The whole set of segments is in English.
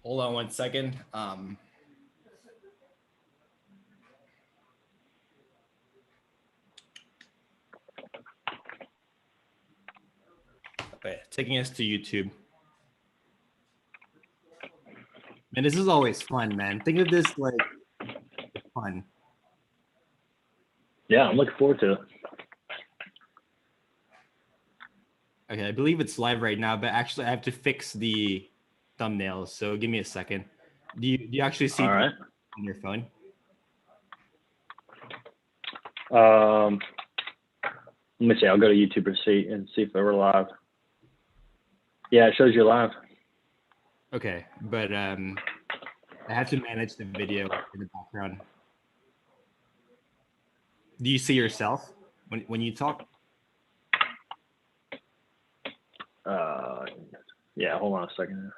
Hold on 1 second. Okay, taking us to YouTube. Man, this is always fun, man. Think of this like fun. Yeah, I'm looking forward to it. Okay, I believe it's live right now, but actually I have to fix the thumbnails. So give me a second. Do you actually see All right. on your phone? Let me see. I'll go to YouTube and see if we're live. Yeah, it shows you're live. Okay, but I have to manage the video in the background. Do you see yourself when you talk? Yeah, hold on a second.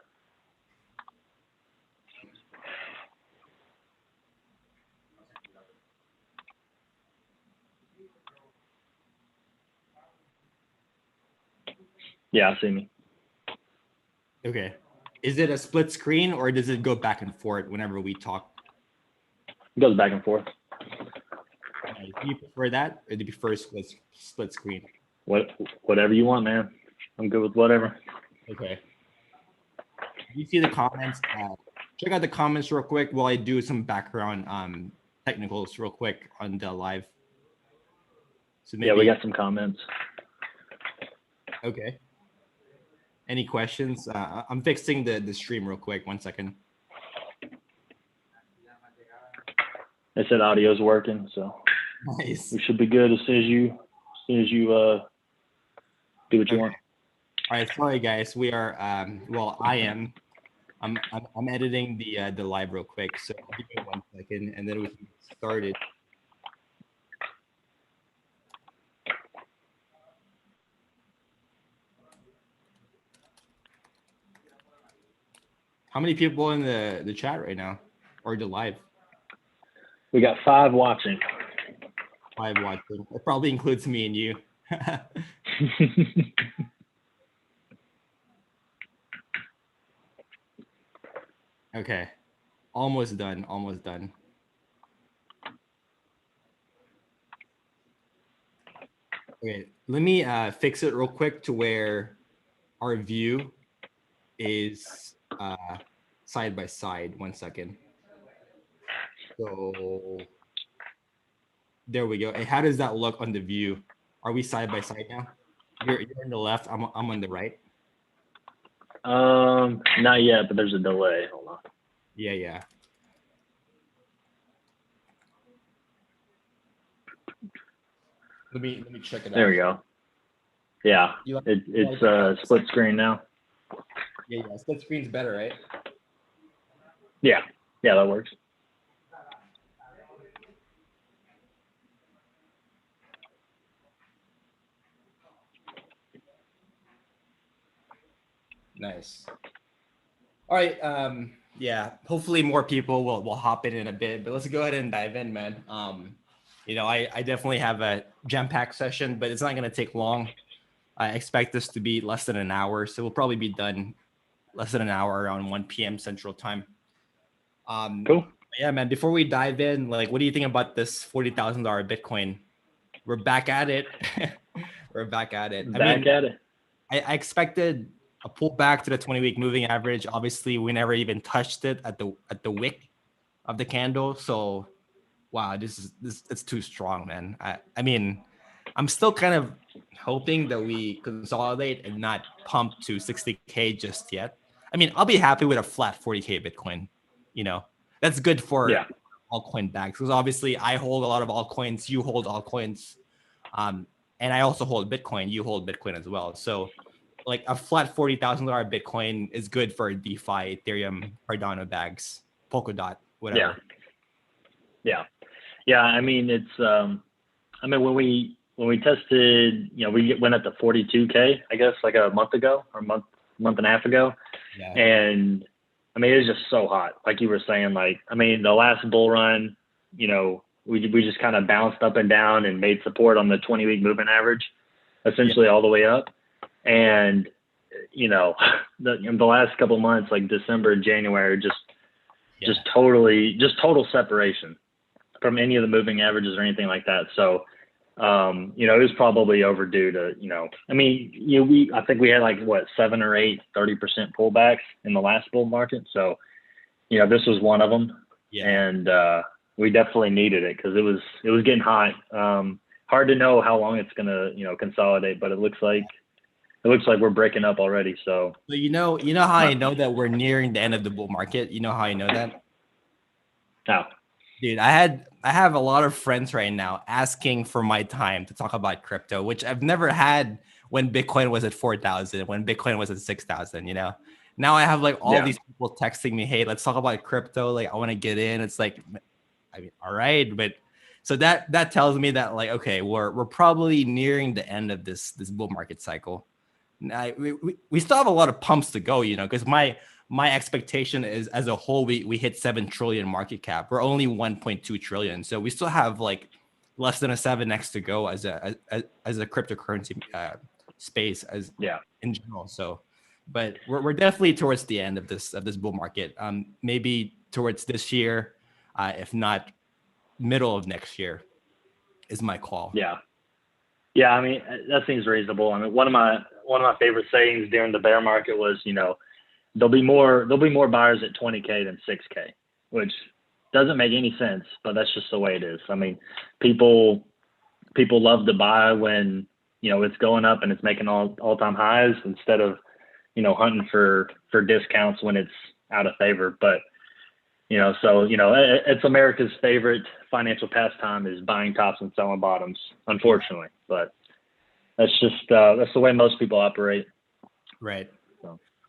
Yeah, I see me. Okay. Is it a split screen or does it go back and forth whenever we talk? It goes back and forth. Do you prefer that or do you prefer split screen? Whatever you want, man. I'm good with whatever. Okay. You see the comments? Check out the comments real quick while I do some background technicals real quick on the live. So maybe, yeah, we got some comments. Okay. Any questions? I'm fixing the stream real quick. 1 second. They said audio's working, so Nice. we should be good as soon as you do what you want. All right, sorry guys. We are well, I am. I'm editing the live real quick, so give me 1 second, and then we can get started. How many people in the chat right now, or the live? We got 5 watching. 5 watching. It probably includes me and you. Okay, almost done. Almost done. Okay, let me fix it real quick to where our view is side by side. 1 second. So there we go. And how does that look on the view? Are we side by side now? You're on the left. I'm on the right. Not yet, but there's a delay. Hold on. Yeah. Let me check it out. There we go. Yeah, it's split screen now. Yeah, split screen's better, right? Yeah, that works. Nice. All right. Yeah. Hopefully more people will hop in a bit, but let's go ahead and dive in, man. I definitely have a jam-packed session, but it's not going to take long. I expect this to be less than an hour, so we'll probably be done less than an hour around 1 p.m. Central Time. Cool. Yeah, man. Before we dive in, like, what do you think about this $40,000 Bitcoin? We're back at it. We're back at it. I expected a pullback to the 20-week moving average. Obviously, we never even touched it at the wick of the candle. So, wow, this it's too strong, man. I mean, I'm still kind of hoping that we consolidate and not pump to 60K just yet. I mean, I'll be happy with a flat 40K Bitcoin. That's good for altcoin bags because obviously I hold a lot of altcoins. You hold altcoins, and I also hold Bitcoin. You hold Bitcoin as well. So, like a flat $40,000 Bitcoin is good for DeFi, Ethereum, Cardano bags, Polkadot, whatever. Yeah. I mean, it's when we tested, we went up to 42K, I guess, like a month ago or month and a half ago, and I mean, it was just so hot, like you were saying. Like, I mean, the last bull run, we just kind of bounced up and down and made support on the 20-week moving average, essentially all the way up. And in the last couple of months, like December and January, just total separation from any of the moving averages or anything like that. So, it was probably overdue to, I think we had like 7 or 8, 30% pullbacks in the last bull market. So, this was one of them. Yeah. And, we definitely needed it because it was getting hot. Hard to know how long it's going to, consolidate, but it looks like we're breaking up already. So, you know how I know that we're nearing the end of the bull market? You know how I know that? How? Dude, I have a lot of friends right now asking for my time to talk about crypto, which I've never had when Bitcoin was at 4,000, when Bitcoin was at 6,000, Now I have like all these people texting me, hey, let's talk about crypto. Like, I want to get in. It's like, all right. But so that tells me that like, okay, we're probably nearing the end of this bull market cycle. Now, we still have a lot of pumps to go, because my expectation is as a whole, we hit 7 trillion market cap. We're only 1.2 trillion. So we still have like less than a 7x to go as a cryptocurrency space in general. So, but we're definitely towards the end of this bull market. Maybe towards this year, if not middle of next year is my call. Yeah. Yeah. I mean, that seems reasonable. I mean, one of my favorite sayings during the bear market was, there'll be more buyers at 20K than 6K, which doesn't make any sense, but that's just the way it is. I mean, people love to buy when, it's going up and it's making all-time highs instead of, hunting for discounts when it's out of favor. But, it's America's favorite financial pastime is buying tops and selling bottoms, unfortunately. But that's just, that's the way most people operate. Right.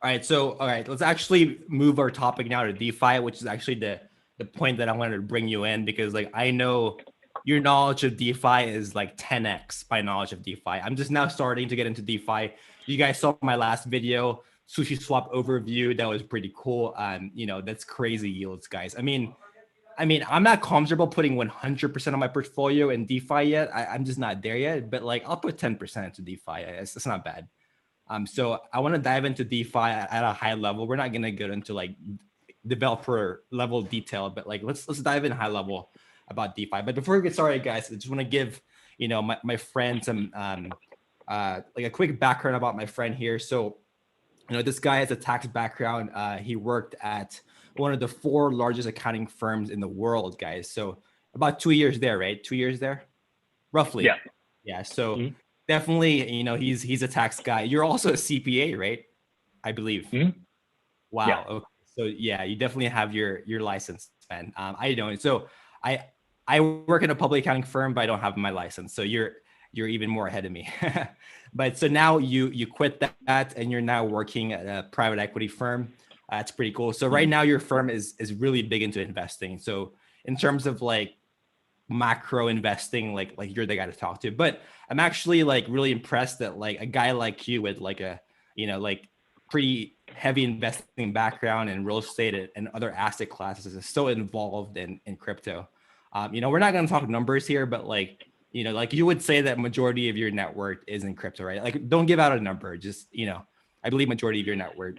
All right, let's actually move our topic now to DeFi, which is actually the point that I wanted to bring you in, because like I know your knowledge of DeFi is like 10x my knowledge of DeFi. I'm just now starting to get into DeFi. You guys saw my last video, Sushi Swap overview. That was pretty cool. That's crazy yields, guys. I mean, I'm not comfortable putting 100% of my portfolio in DeFi yet. I'm just not there yet, but like I'll put 10% into DeFi. It's not bad. So I want to dive into DeFi at a high level. We're not going to get into like developer level detail, but like let's dive in high level about DeFi. But before we get started, guys, I just want to give my friend some like a quick background about my friend here. So this guy has a tax background. He worked at one of the 4 largest accounting firms in the world, guys. So about 2 years there, right? 2 years there, roughly. Yeah. So. Definitely, he's a tax guy. You're also a CPA, right? I believe. Mm-hmm. Wow. Yeah. Okay. So yeah, you definitely have your license, man. I don't. So I work in a public accounting firm, but I don't have my license. So you're even more ahead of me. But so now you quit that and you're now working at a private equity firm. That's pretty cool. So right now your firm is really big into investing. So in terms of like macro investing, like you're the guy to talk to. But I'm actually like really impressed that like a guy like you with like a like pretty heavy investing background in real estate and other asset classes is so involved in crypto. We're not going to talk numbers here, but like like you would say that majority of your net worth is in crypto, right? Like don't give out a number, just I believe majority of your net worth.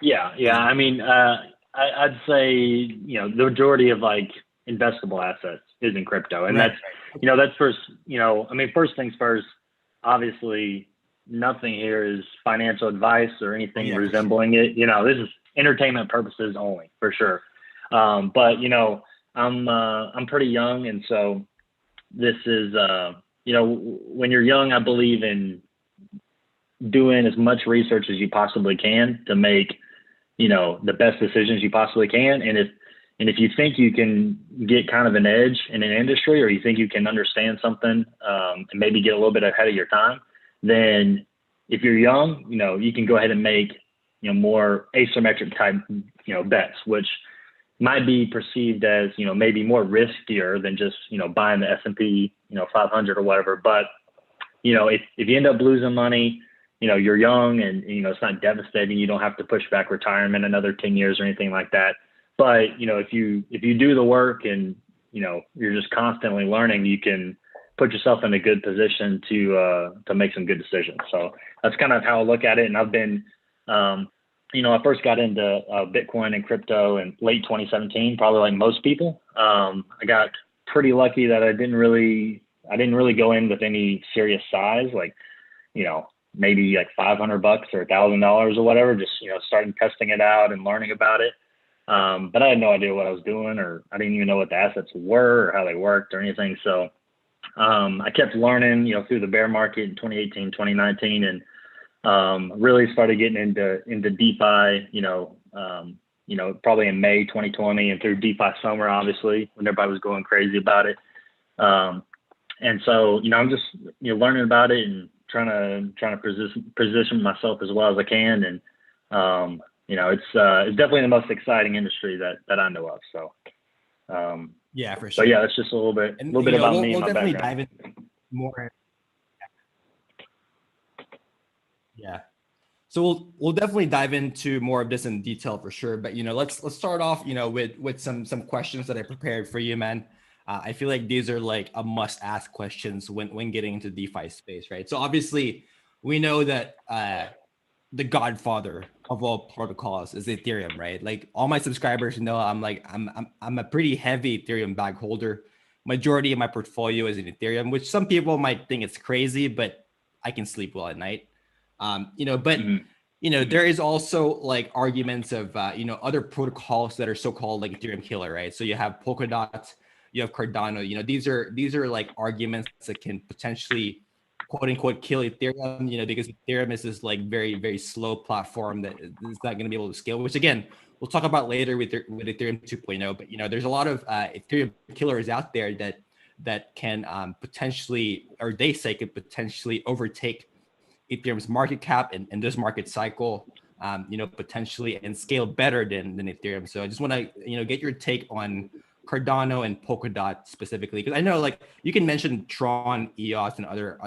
Yeah. I mean, I'd say the majority of like investable assets is in crypto. And that's first, first things first, obviously nothing here is financial advice or anything resembling it. This is entertainment purposes only, for sure. But I'm pretty young. And so this is, when you're young, I believe in doing as much research as you possibly can to make, the best decisions you possibly can. And if you think you can get kind of an edge in an industry, or you think you can understand something and maybe get a little bit ahead of your time, then if you're young, you can go ahead and make, more asymmetric type, bets, which might be perceived as, maybe more riskier than just, buying the S&P, 500 or whatever. But, if you end up losing money, you're young and, it's not devastating. You don't have to push back retirement another 10 years or anything like that. But, if you do the work and, you're just constantly learning, you can put yourself in a good position to make some good decisions. So that's kind of how I look at it. And I've been, I first got into Bitcoin and crypto in late 2017, probably like most people. I got pretty lucky that I didn't really go in with any serious size, like, maybe like $500 or $1,000 or whatever, just, starting testing it out and learning about it. But I had no idea what I was doing, or I didn't even know what the assets were or how they worked or anything. So I kept learning, through the bear market in 2018, 2019, and really started getting into DeFi, probably in May 2020 and through DeFi summer, obviously, when everybody was going crazy about it. And so, I'm just, learning about it and trying to position myself as well as I can. And, it's definitely the most exciting industry that I know of. So, yeah, for sure. So yeah, that's just a little bit about me and my definitely background. dive in more. Yeah. So we'll definitely dive into more of this in detail for sure. But let's start off with some questions that I prepared for you, man. I feel like these are like a must ask questions when getting into DeFi space, right? So obviously we know that the godfather of all protocols is Ethereum, right? Like all my subscribers know I'm a pretty heavy Ethereum bag holder. Majority of my portfolio is in Ethereum, which some people might think it's crazy, but I can sleep well at night. There is also like arguments of other protocols that are so-called like Ethereum killer, right? So you have Polkadot, you have Cardano. These are like arguments that can potentially quote unquote kill Ethereum, because Ethereum is this like very, very slow platform that is not going to be able to scale, which again, we'll talk about later with Ethereum 2.0. But, there's a lot of Ethereum killers out there that can potentially, or they say could potentially overtake Ethereum's market cap and this market cycle, potentially and scale better than Ethereum. So I just want to, get your take on Cardano and Polkadot specifically, because I know like you can mention Tron, EOS, and other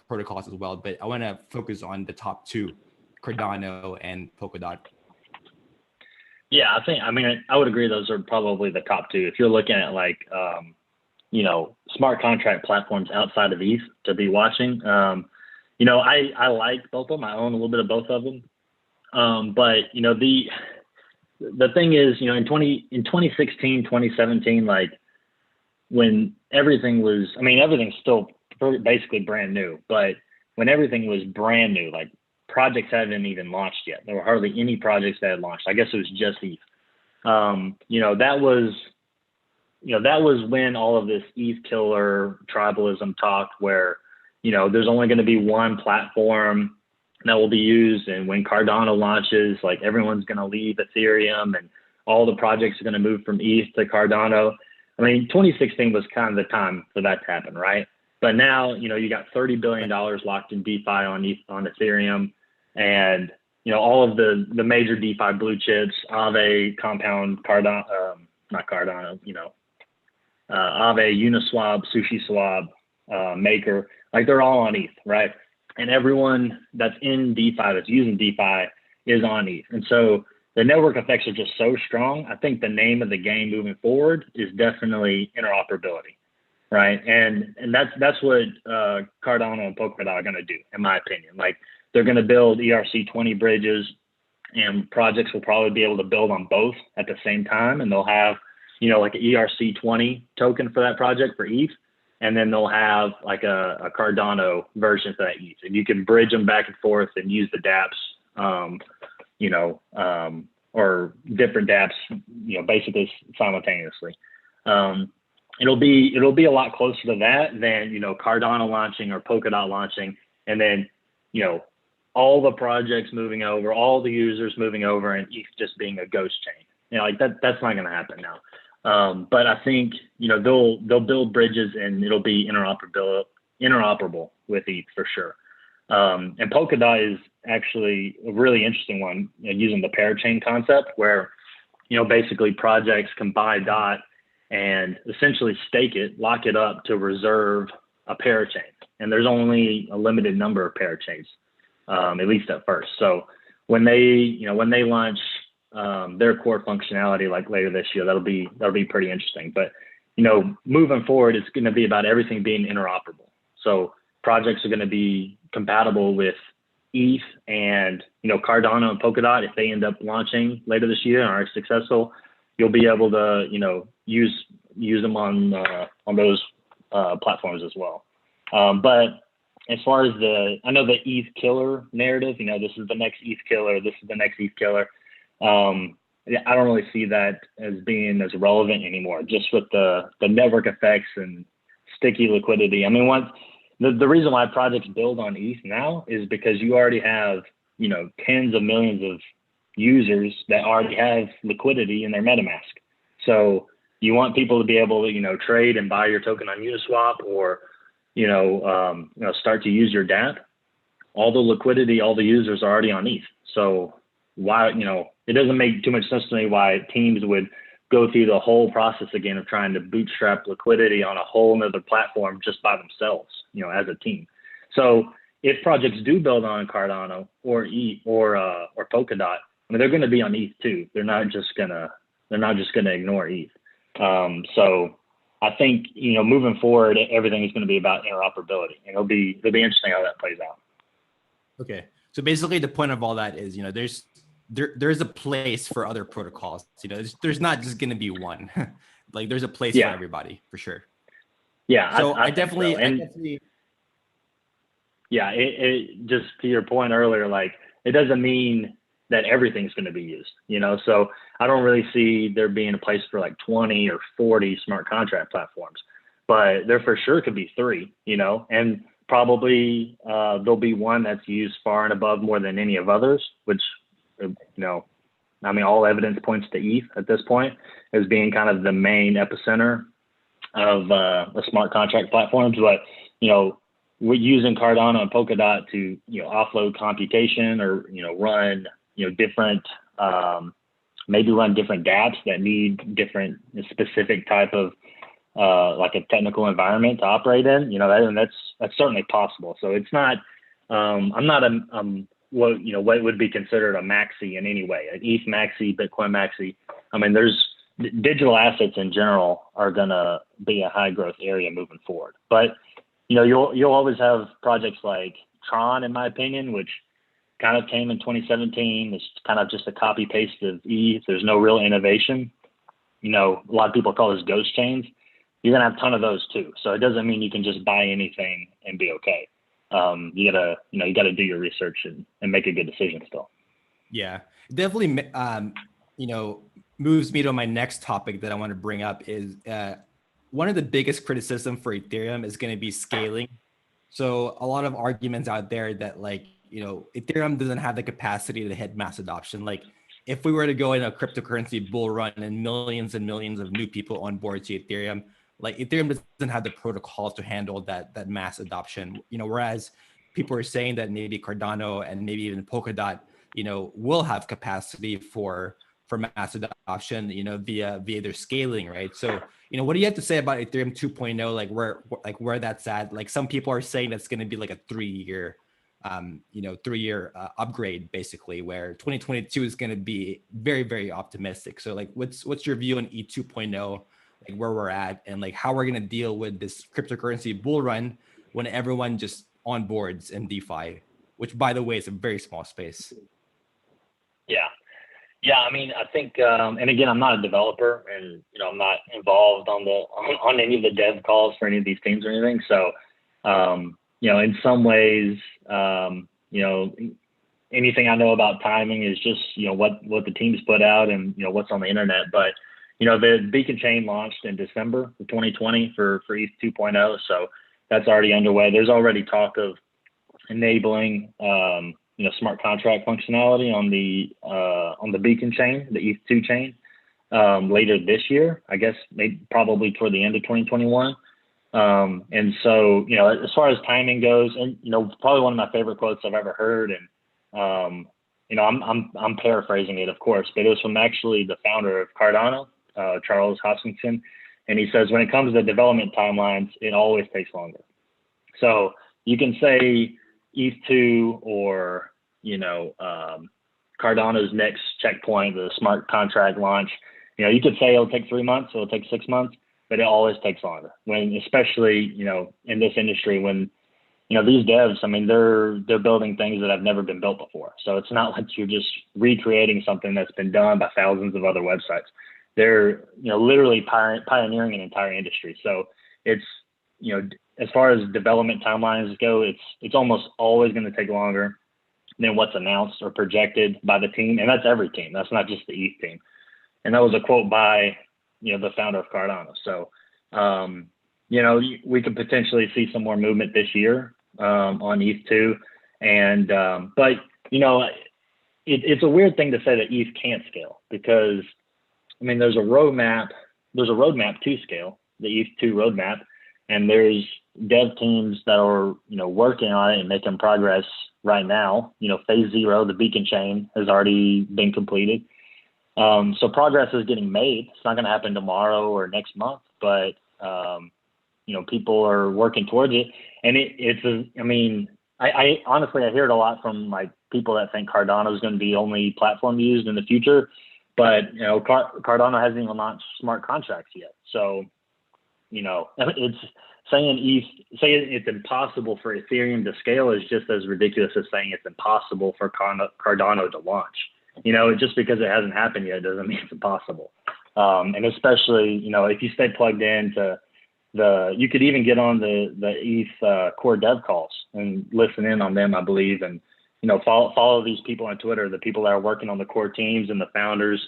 protocols as well, but I want to focus on the top two, Cardano and Polkadot. Yeah, I would agree those are probably the top two. If you're looking at like, smart contract platforms outside of ETH to be watching, I like both of them. I own a little bit of both of them. But the thing is, in 2016, 2017, like when everything was, everything's still basically brand new, but when everything was brand new, like projects hadn't even launched yet. There were hardly any projects that had launched. I guess it was just ETH. That was when all of this ETH killer tribalism talk where, there's only going to be one platform that will be used. And when Cardano launches, like everyone's going to leave Ethereum and all the projects are going to move from ETH to Cardano. 2016 was kind of the time for that to happen, right? But now, you got $30 billion locked in DeFi on Ethereum, and, all of the major DeFi blue chips, Aave, Compound, Cardano, not Cardano, Aave, Uniswap, SushiSwap, Maker, like they're all on ETH, right? And everyone that's in DeFi, that's using DeFi, is on ETH. And so the network effects are just so strong. I think the name of the game moving forward is definitely interoperability, right? And that's what Cardano and Polkadot are going to do, in my opinion. Like they're going to build ERC20 bridges, and projects will probably be able to build on both at the same time, and they'll have like an ERC20 token for that project for ETH. And then they'll have like a Cardano version for that ETH. And you can bridge them back and forth and use the dApps, or different dApps, basically simultaneously. It'll be a lot closer to that than, Cardano launching or Polkadot launching. And then, all the projects moving over, all the users moving over, and ETH just being a ghost chain. Like that's not going to happen now. But I think, they'll build bridges and it'll be interoperable with ETH for sure. And Polkadot is actually a really interesting one, using the parachain concept where, basically projects can buy DOT and essentially stake it, lock it up to reserve a parachain. And there's only a limited number of parachains, at least at first. So when they launch their core functionality like later this year, that'll be pretty interesting. But moving forward, it's going to be about everything being interoperable. So projects are going to be compatible with ETH and, Cardano and Polkadot. If they end up launching later this year and are successful, you'll be able to, use them on those platforms as well. But as far as I know the ETH killer narrative, this is the next ETH killer, this is the next ETH killer. I don't really see that as being as relevant anymore, just with the network effects and sticky liquidity. I mean, the reason why projects build on ETH now is because you already have, tens of millions of users that already have liquidity in their MetaMask. So you want people to be able to, trade and buy your token on Uniswap or, start to use your DApp. All the liquidity, all the users are already on ETH. So why, it doesn't make too much sense to me why teams would go through the whole process again of trying to bootstrap liquidity on a whole nother platform just by themselves, as a team. So if projects do build on Cardano or ETH or Polkadot, I mean, they're going to be on ETH too. They're not just gonna ignore ETH. So I think, moving forward, everything is going to be about interoperability, and it'll be interesting how that plays out. Okay. So basically the point of all that is, there's a place for other protocols. There's not just going to be one. Like there's a place for everybody, for sure. Yeah. So I definitely. Yeah. It just to your point earlier, like it doesn't mean that everything's going to be used, so I don't really see there being a place for like 20 or 40 smart contract platforms, but there for sure could be 3, and probably there'll be one that's used far and above more than any of others, which, I mean, all evidence points to ETH at this point as being kind of the main epicenter of the smart contract platforms. But, we're using Cardano and Polkadot to, offload computation or, run, different, maybe run different dApps that need different specific type of like a technical environment to operate in, and that's certainly possible. So it's not, I'm not what would be considered a maxi in any way, an ETH maxi, Bitcoin maxi. I mean, digital assets in general are going to be a high growth area moving forward. But, you'll always have projects like Tron, in my opinion, which kind of came in 2017. It's kind of just a copy paste of ETH. There's no real innovation. A lot of people call this ghost chains. You're going to have a ton of those too. So it doesn't mean you can just buy anything and be okay. You gotta do your research and make a good decision still. Yeah, definitely. Moves me to my next topic that I want to bring up is one of the biggest criticism for Ethereum is going to be scaling. So a lot of arguments out there that Ethereum doesn't have the capacity to hit mass adoption. Like if we were to go in a cryptocurrency bull run and millions of new people on board to Ethereum, like Ethereum doesn't have the protocol to handle that mass adoption, whereas people are saying that maybe Cardano and maybe even Polkadot, will have capacity for mass adoption, via their scaling, right? So, what do you have to say about Ethereum 2.0, like where that's at? Like some people are saying that's going to be like a 3-year, 3-year upgrade, basically, where 2022 is going to be very, very optimistic. So like, what's your view on E 2.0? Like where we're at and like how we're going to deal with this cryptocurrency bull run when everyone just onboards in DeFi, which by the way is a very small space. Yeah. I mean, I think, and again, I'm not a developer and, I'm not involved on any of the dev calls for any of these teams or anything. So, in some ways, anything I know about timing is just, what the teams put out and, what's on the internet. But, the Beacon chain launched in December of 2020 for ETH 2.0. So that's already underway. There's already talk of enabling, smart contract functionality on the Beacon chain, the ETH 2 chain, later this year, I guess, maybe probably toward the end of 2021. And so, as far as timing goes, and, probably one of my favorite quotes I've ever heard, and, I'm paraphrasing it, of course, but it was from actually the founder of Cardano, Charles Hoskinson. And he says, when it comes to development timelines, it always takes longer. So you can say ETH 2 or, Cardano's next checkpoint, the smart contract launch, you could say it'll take 3 months, it'll take 6 months. but it always takes longer when, especially, in this industry when, these devs, I mean, they're building things that have never been built before. So it's not like you're just recreating something that's been done by thousands of other websites. They're, literally pioneering an entire industry. So it's, as far as development timelines go, it's almost always going to take longer than what's announced or projected by the team. And that's every team. That's not just the ETH team. And that was a quote by, the founder of Cardano. So, we could potentially see some more movement this year on ETH2. And, but, it's a weird thing to say that ETH can't scale because, I mean, there's a roadmap to scale, the ETH2 roadmap, and there's dev teams that are, working on it and making progress right now. Phase 0, the beacon chain, has already been completed. So progress is getting made. It's not going to happen tomorrow or next month, but, people are working towards it. And I honestly, I hear it a lot from like people that think Cardano is going to be the only platform used in the future, but, Cardano hasn't even launched smart contracts yet. So, it's saying it's impossible for Ethereum to scale is just as ridiculous as saying it's impossible for Cardano to launch. Just because it hasn't happened yet doesn't mean it's impossible. And especially, if you stay plugged into you could even get on the ETH core dev calls and listen in on them, I believe, and, follow these people on Twitter, the people that are working on the core teams and the founders.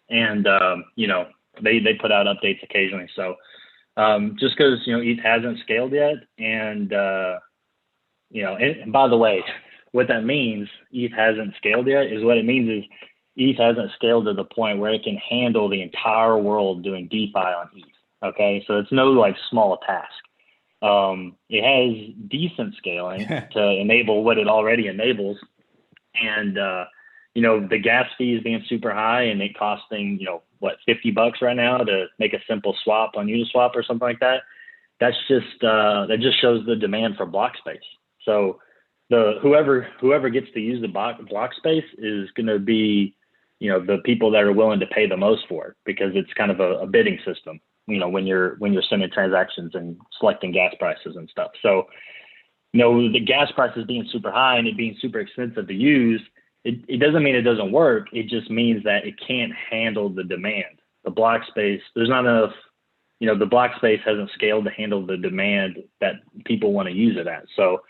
And, they put out updates occasionally. So, just because, ETH hasn't scaled yet. And, and by the way, what that means, ETH hasn't scaled yet, is what it means is ETH hasn't scaled to the point where it can handle the entire world doing DeFi on ETH. Okay. So it's no like small task. It has decent scaling to enable what it already enables. And, the gas fee is being super high and it costing, $50 right now to make a simple swap on Uniswap or something like that. That's just, that just shows the demand for block space. So whoever gets to use the block space is going to be, the people that are willing to pay the most for it, because it's kind of a bidding system, when you're sending transactions and selecting gas prices and stuff. So, the gas prices being super high and it being super expensive to use, it doesn't mean it doesn't work. It just means that it can't handle the demand. The block space, there's not enough, the block space hasn't scaled to handle the demand that people want to use it at. So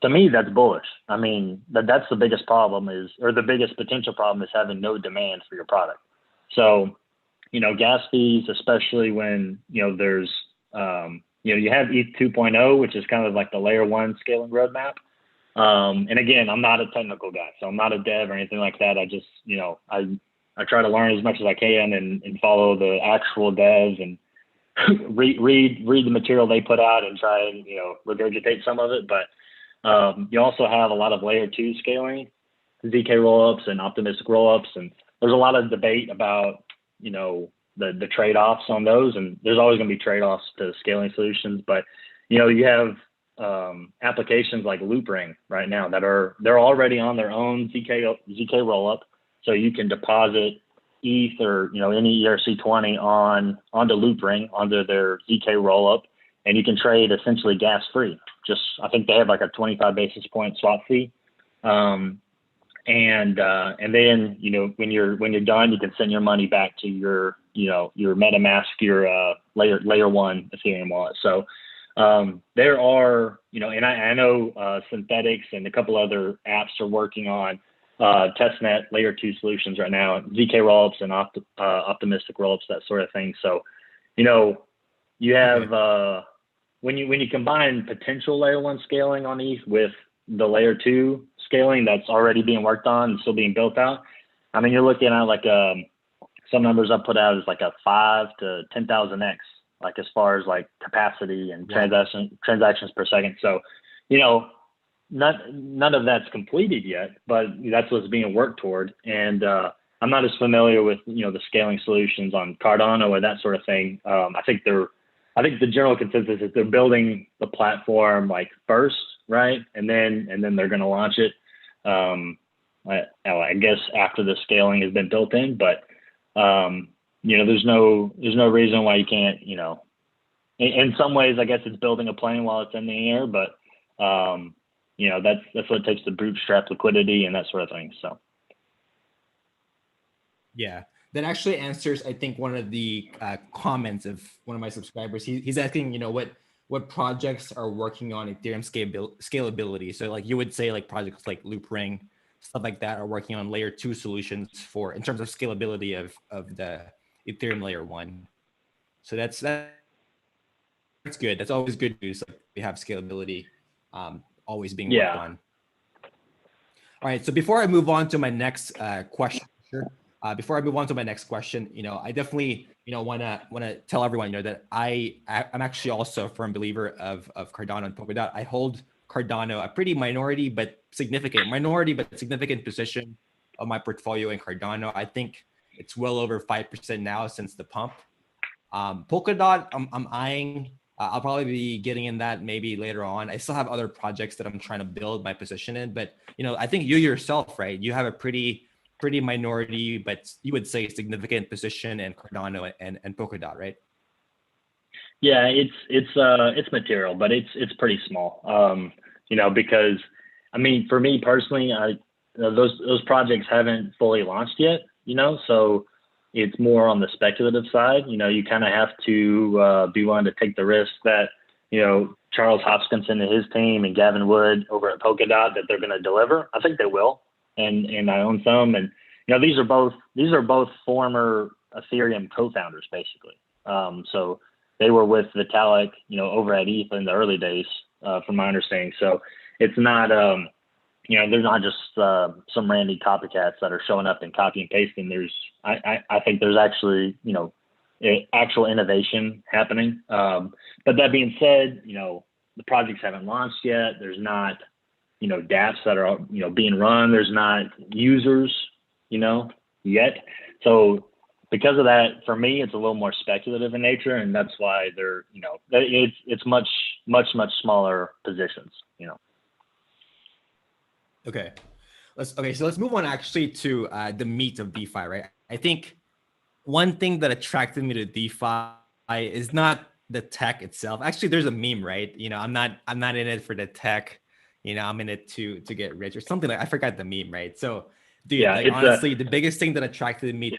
to me, that's bullish. I mean, that's the biggest problem the biggest potential problem is having no demand for your product. So, gas fees, especially when, there's, you have ETH 2.0, which is kind of like the layer 1 scaling roadmap. And again, I'm not a technical guy, so I'm not a dev or anything like that. I just, I try to learn as much as I can and follow the actual devs and read the material they put out and try and, regurgitate some of it. But you also have a lot of layer 2 scaling, ZK rollups and optimistic rollups. And there's a lot of debate about, the trade-offs on those. And there's always going to be trade-offs to scaling solutions. But, you have applications like Loopring right now they're already on their own ZK rollup. So you can deposit ETH or, any ERC20 onto Loopring, onto their ZK rollup, and you can trade essentially gas free. I think they have like a 25 basis point swap fee. And then, when you're done, you can send your money back to your MetaMask, your layer 1 Ethereum wallet. So, there are, and I know Synthetics and a couple other apps are working on testnet layer 2 solutions right now, ZK rollups and optimistic rollups, that sort of thing. So, you have when you combine potential layer 1 scaling on ETH with the layer 2 scaling that's already being worked on and still being built out, I mean, you're looking at like some numbers I put out is like a 5 to 10,000x, like as far as like capacity and transactions per second. So, none of that's completed yet, but that's what's being worked toward. And I'm not as familiar with, the scaling solutions on Cardano or that sort of thing. I think the general consensus is they're building the platform like first, right? And then they're going to launch it. I guess after the scaling has been built in, but there's no reason why you can't, in some ways, I guess it's building a plane while it's in the air, but, that's what it takes to bootstrap liquidity and that sort of thing. So. Yeah, that actually answers, I think, one of the comments of one of my subscribers. He's asking, what projects are working on Ethereum scalability. So like you would say like projects like Loopring, stuff like that are working on layer 2 solutions in terms of scalability of the Ethereum layer 1. So that's good. That's always good news. Like we have scalability always being worked on. All right. So before I move on to my next question, I definitely, want to tell everyone, that I'm actually also a firm believer of Cardano and Polkadot. I hold Cardano a pretty minority but significant position of my portfolio in Cardano. I think it's well over 5% now since the pump. Polkadot, I'm eyeing. I'll probably be getting in that maybe later on. I still have other projects that I'm trying to build my position in, but I think you yourself, right? You have a pretty minority, but you would say significant position in Cardano and Polkadot, right? Yeah, it's material, but it's pretty small. Because for me personally, those projects haven't fully launched yet. So it's more on the speculative side. You kind of have to be willing to take the risk that Charles Hoskinson and his team and Gavin Wood over at Polkadot that they're going to deliver. I think they will. And I own some, and these are both former Ethereum co-founders basically. So they were with Vitalik, over at ETH in the early days, from my understanding. So it's not, they're not just some randy copycats that are showing up and copy and pasting. I think there's actually actual innovation happening. But that being said, the projects haven't launched yet. There's not dApps that are, being run. There's not users, yet. So because of that, for me, it's a little more speculative in nature. And that's why they're, it's much smaller positions, Okay. So let's move on actually to the meat of DeFi, right? I think one thing that attracted me to DeFi is not the tech itself. Actually, there's a meme, right? I'm not in it for the tech. I'm in it to get rich or something. I forgot the meme, right? So, dude, honestly, the biggest thing that attracted me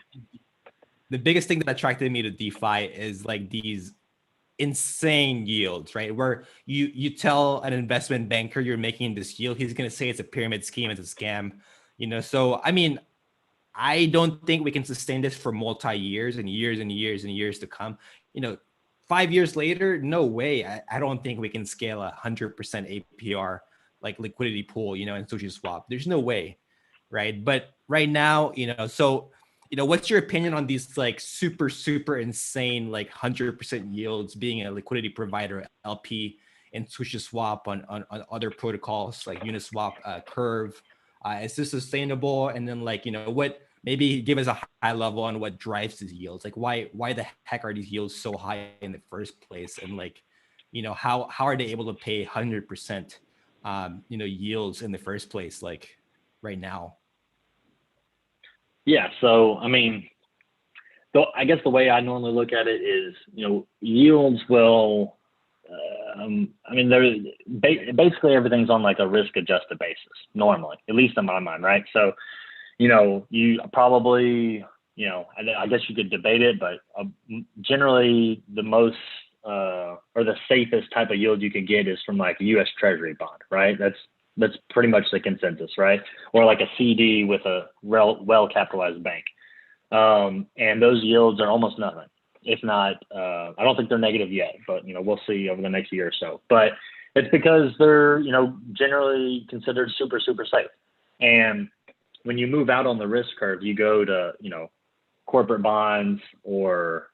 to DeFi is like these insane yields, right? Where you tell an investment banker you're making this yield, he's gonna say it's a pyramid scheme, it's a scam. So I don't think we can sustain this for multi-years and years and years and years to come. 5 years later, no way. I don't think we can scale 100% APR like liquidity pool, in SushiSwap. There's no way, right? But right now, so what's your opinion on these like super insane like 100% yields being a liquidity provider, LP, and SushiSwap on other protocols like Uniswap, Curve? Is this sustainable? And then what? Maybe give us a high level on what drives these yields. Like why the heck are these yields so high in the first place? And how are they able to pay 100%? Yields in the first place, like right now? Yeah. So, I guess the way I normally look at it is, yields will, they're basically everything's on like a risk adjusted basis normally, at least in my mind. Right. So, you probably, I guess you could debate it, but generally the most, or the safest type of yield you can get is from like a U.S. Treasury bond, right? That's pretty much the consensus, right? Or like a CD with a well-capitalized bank. And those yields are almost nothing. If not, I don't think they're negative yet, but we'll see over the next year or so. But it's because they're generally considered super safe. And when you move out on the risk curve, you go to corporate bonds or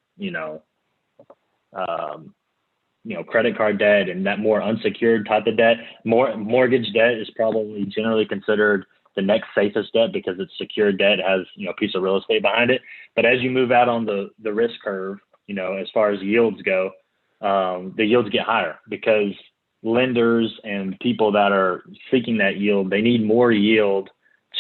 credit card debt and that more unsecured type of debt. Mortgage debt is probably generally considered the next safest debt because it's secured debt, has a piece of real estate behind it. But as you move out on the risk curve, as far as yields go, the yields get higher because lenders and people that are seeking that yield, they need more yield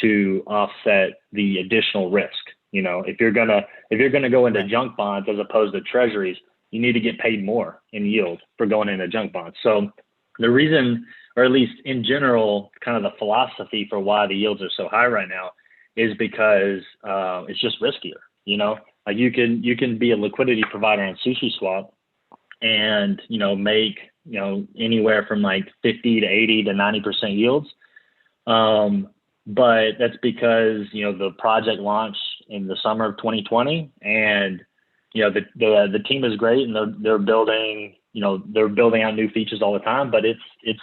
to offset the additional risk, You know, if you're gonna go into junk bonds as opposed to treasuries, you need to get paid more in yield for going into junk bonds. So the reason, or at least in general, kind of the philosophy for why the yields are so high right now is because it's just riskier. You know, like you can be a liquidity provider on Sushi Swap and, you know, make, you know, anywhere from like 50 to 80 to 90% yields. But that's because, you know, the project launched in the summer of 2020, and, you know, the team is great, and they're building, you know, they're building out new features all the time, but it's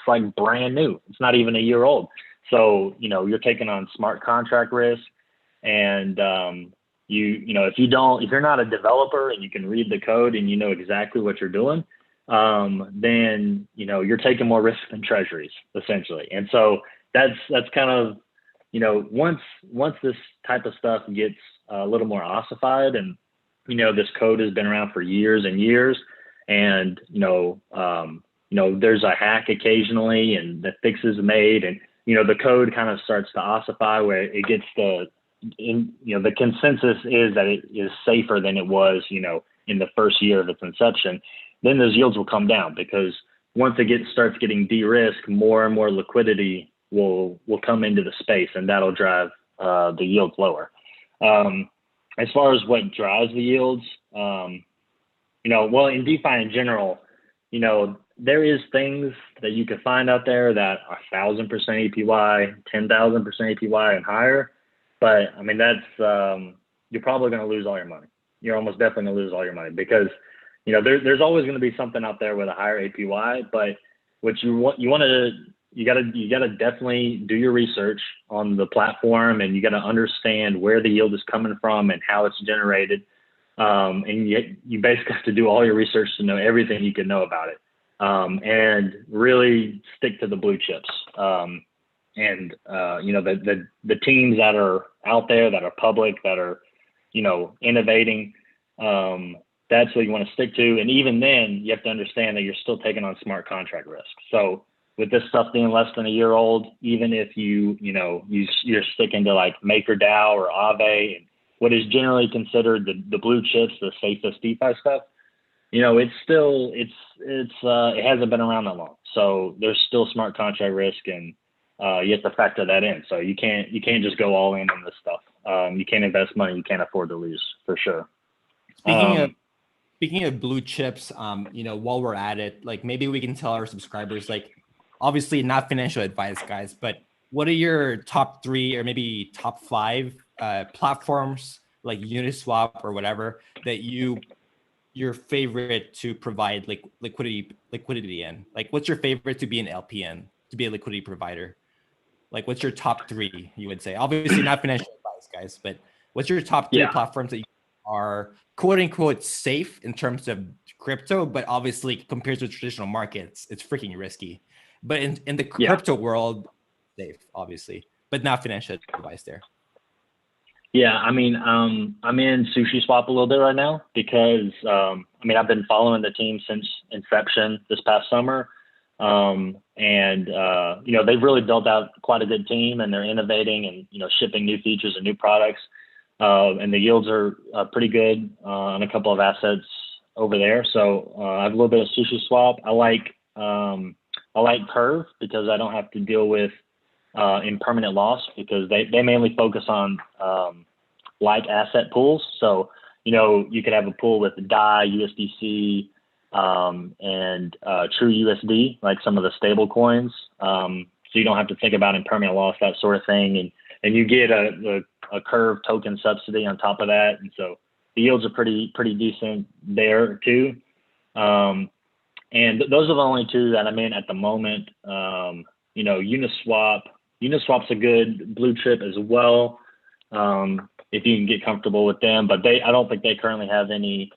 like brand new. It's not even a year old. So, you know, you're taking on smart contract risk, and you know, if you're not a developer and you can read the code and you know exactly what you're doing, then, you know, you're taking more risk than treasuries essentially. And so that's kind of, you know, once this type of stuff gets a little more ossified, and, you know, this code has been around for years and years, and, you know, there's a hack occasionally and the fix is made, and, you know, the code kind of starts to ossify where it gets you know, the consensus is that it is safer than it was, you know, in the first year of its inception. Then those yields will come down, because once it starts getting de-risked, more and more liquidity will come into the space, and that'll drive the yields lower. As far as what drives the yields, you know, well, in DeFi in general, you know, there is things that you can find out there that are 1,000% APY, 10,000% APY and higher. But I mean, that's, you're probably going to lose all your money. You're almost definitely going to lose all your money, because, you know, there's always going to be something out there with a higher APY, but what you gotta definitely do your research on the platform, and you got to understand where the yield is coming from and how it's generated. And you basically have to do all your research to know everything you can know about it, and really stick to the blue chips. And you know, the teams that are out there, that are public, that are, you know, innovating, that's what you want to stick to. And even then, you have to understand that you're still taking on smart contract risk. So with this stuff being less than a year old, even if you're sticking to like MakerDAO or Aave, and what is generally considered the blue chips, the safest DeFi stuff, you know, it hasn't been around that long. So there's still smart contract risk, and you have to factor that in. So you can't just go all in on this stuff. You can't invest money you can't afford to lose, for sure. Speaking of blue chips, you know, while we're at it, like, maybe we can tell our subscribers, like, obviously not financial advice, guys, but what are your top 3 or maybe top 5 platforms like Uniswap or whatever that your favorite to provide like liquidity in? Like, what's your favorite to be an LPN, to be a liquidity provider? Like, what's your top 3, you would say? Obviously not financial advice, guys, but what's your top 3 platforms that you are quote unquote safe in terms of crypto, but obviously compared to traditional markets, it's freaking risky. But in the crypto world, safe, obviously, but not financial advice there. Yeah, I mean, I'm in Sushi Swap a little bit right now, because I mean, I've been following the team since inception this past summer. And you know, they've really built out quite a good team, and they're innovating and, you know, shipping new features and new products. And the yields are pretty good on a couple of assets over there. So I have a little bit of Sushi Swap. I like Curve, because I don't have to deal with impermanent loss, because they mainly focus on like asset pools. So, you know, you could have a pool with DAI, USDC, and True USD, like some of the stable coins. So you don't have to think about impermanent loss, that sort of thing. And you get a Curve token subsidy on top of that. And so the yields are pretty decent there too. And those are the only 2 that I'm in at the moment. You know, Uniswap's a good blue chip as well, if you can get comfortable with them. But I don't think they currently have any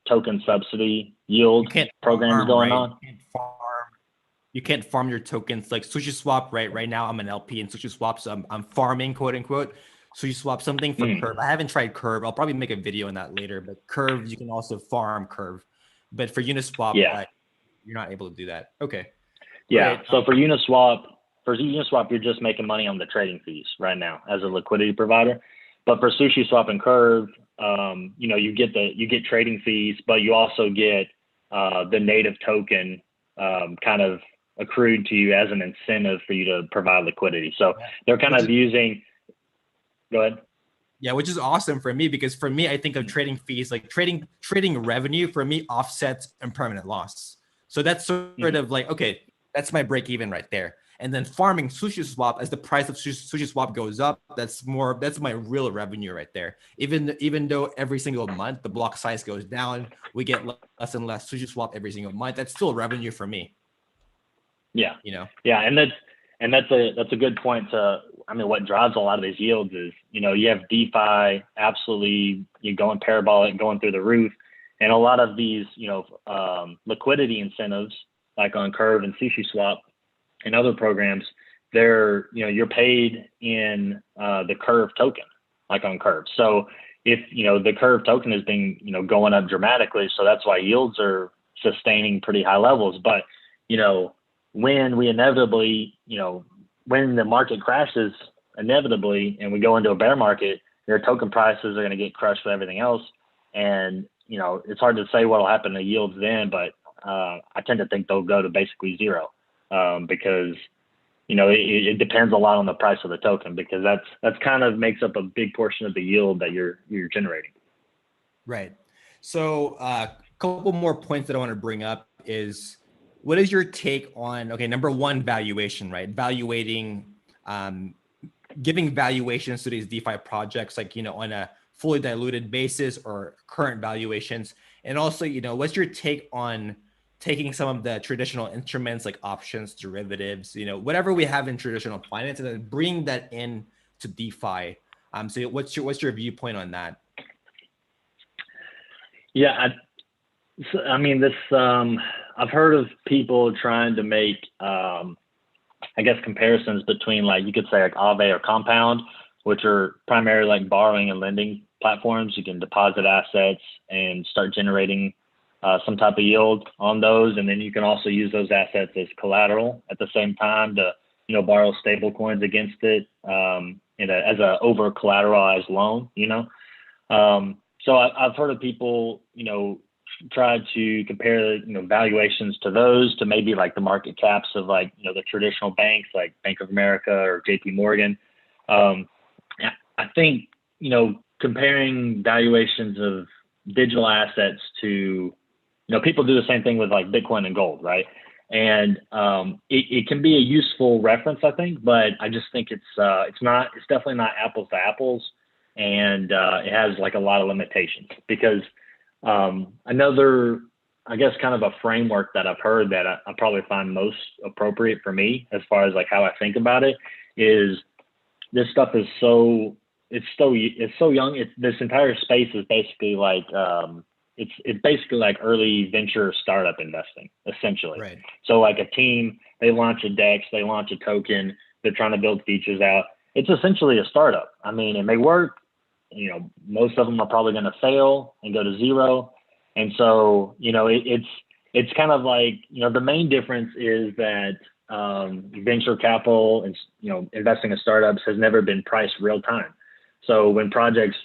token subsidy yield programs going on. You can't farm your tokens like Sushi Swap. Right now, I'm an LP in Sushi Swap, so I'm farming, quote unquote. Sushi Swap, something for Curve. I haven't tried Curve. I'll probably make a video on that later. But Curve, you can also farm Curve. But for Uniswap, you're not able to do that. Okay. Yeah. So for Uniswap, for Uniswap, you're just making money on the trading fees right now as a liquidity provider. But for SushiSwap and Curve, you know, you get trading fees, but you also get the native token kind of accrued to you as an incentive for you to provide liquidity. So they're kind of using. Go ahead. Yeah, which is awesome for me, because for me, I think of trading fees, like trading revenue for me offsets impermanent loss. So that's sort of like, okay, that's my break even right there. And then farming SushiSwap, as the price of SushiSwap goes up, that's my real revenue right there. Even though every single month the block size goes down, we get less and less SushiSwap every single month. That's still revenue for me. Yeah. You know. Yeah, and that's a good point to. I mean, what drives a lot of these yields is, you know, you have DeFi absolutely going parabolic, going through the roof, and a lot of these, you know, liquidity incentives like on Curve and SushiSwap and other programs, they're, you know, you're paid in the Curve token, like on Curve. So if, you know, the Curve token has been, you know, going up dramatically, so that's why yields are sustaining pretty high levels. But, you know, when we inevitably, you know, when the market crashes inevitably and we go into a bear market, their token prices are going to get crushed with everything else. And, you know, it's hard to say what will happen to yields then, but I tend to think they'll go to basically zero because, you know, it depends a lot on the price of the token, because that's kind of makes up a big portion of the yield that you're generating. Right. So a couple more points that I want to bring up is, what is your take on, okay, number one, valuation, right? Valuating, giving valuations to these DeFi projects, like, you know, on a fully diluted basis or current valuations. And also, you know, what's your take on taking some of the traditional instruments like options, derivatives, you know, whatever we have in traditional finance, and then bring that in to DeFi? So what's your viewpoint on that? Yeah, I mean, this, I've heard of people trying to make, I guess, comparisons between, like, you could say like Aave or Compound, which are primarily like borrowing and lending platforms. You can deposit assets and start generating some type of yield on those. And then you can also use those assets as collateral at the same time to, you know, borrow stable coins against it as a over collateralized loan, you know. So I've heard of people, you know, try to compare, you know, valuations to those, to maybe like the market caps of, like, you know, the traditional banks like Bank of America or JP Morgan. I think, you know, comparing valuations of digital assets to, you know, people do the same thing with like Bitcoin and gold, right? And it can be a useful reference, I think, but I just think it's definitely not apples to apples, and it has like a lot of limitations, because another, I guess, kind of a framework that I've heard that I probably find most appropriate for me, as far as like how I think about it, is this stuff is it's so young. This entire space is basically like, it's basically like early venture startup investing, essentially. Right. So like a team, they launch a DEX, they launch a token, they're trying to build features out. It's essentially a startup. I mean, it may work. You know, most of them are probably going to fail and go to zero. And so, you know, it's kind of like, you know, the main difference is that venture capital and, you know, investing in startups has never been priced real time. So when projects,